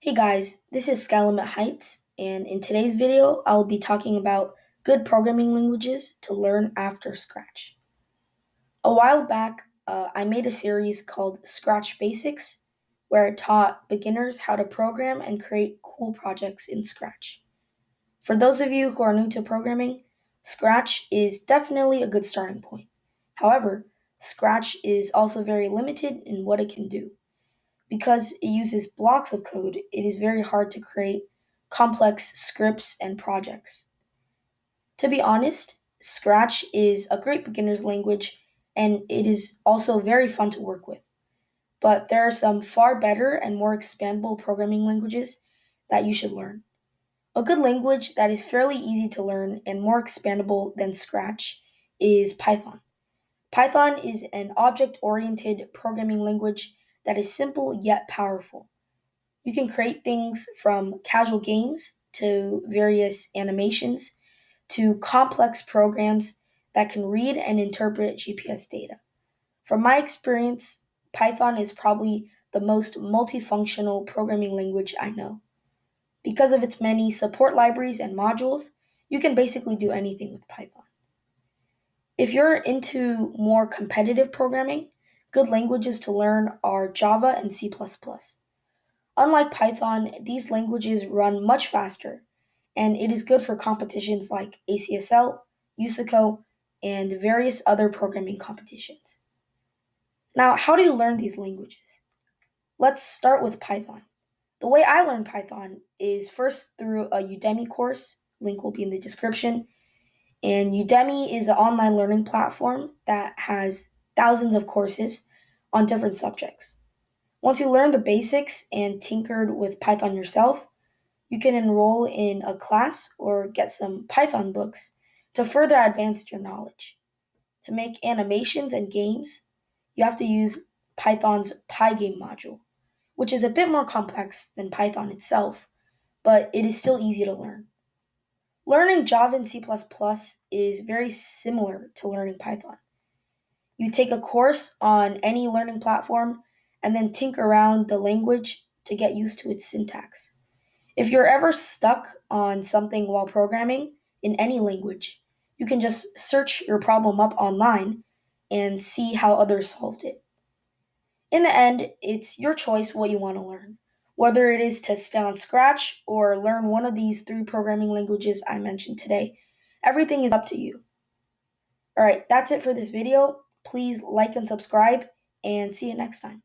Hey guys, this is Skylimit Heights, and in today's video, I'll be talking about good programming languages to learn after Scratch. A while back, I made a series called Scratch Basics, where I taught beginners how to program and create cool projects in Scratch. For those of you who are new to programming, Scratch is definitely a good starting point. However, Scratch is also very limited in what it can do. Because it uses blocks of code, it is very hard to create complex scripts and projects. To be honest, Scratch is a great beginner's language and it is also very fun to work with. But there are some far better and more expandable programming languages that you should learn. A good language that is fairly easy to learn and more expandable than Scratch is Python. Python is an object oriented programming language that is simple yet powerful. You can create things from casual games to various animations to complex programs that can read and interpret GPS data. From my experience, Python is probably the most multifunctional programming language I know. Because of its many support libraries and modules, you can basically do anything with Python. If you're into more competitive programming, good languages to learn are Java and C++. Unlike Python, these languages run much faster, and it is good for competitions like ACSL, USICO, and various other programming competitions. Now, how do you learn these languages? Let's start with Python. The way I learned Python is first through a Udemy course, link will be in the description. And Udemy is an online learning platform that has thousands of courses on different subjects. Once you learn the basics and tinkered with Python yourself, you can enroll in a class or get some Python books to further advance your knowledge. To make animations and games, you have to use Python's Pygame module, which is a bit more complex than Python itself, but it is still easy to learn. Learning Java and C++ is very similar to learning Python. You take a course on any learning platform and then tinker around the language to get used to its syntax. If you're ever stuck on something while programming in any language, you can just search your problem up online and see how others solved it. In the end, it's your choice what you want to learn, whether it is to stay on Scratch or learn one of these three programming languages I mentioned today. Everything is up to you. Alright, that's it for this video. Please like and subscribe, and see you next time.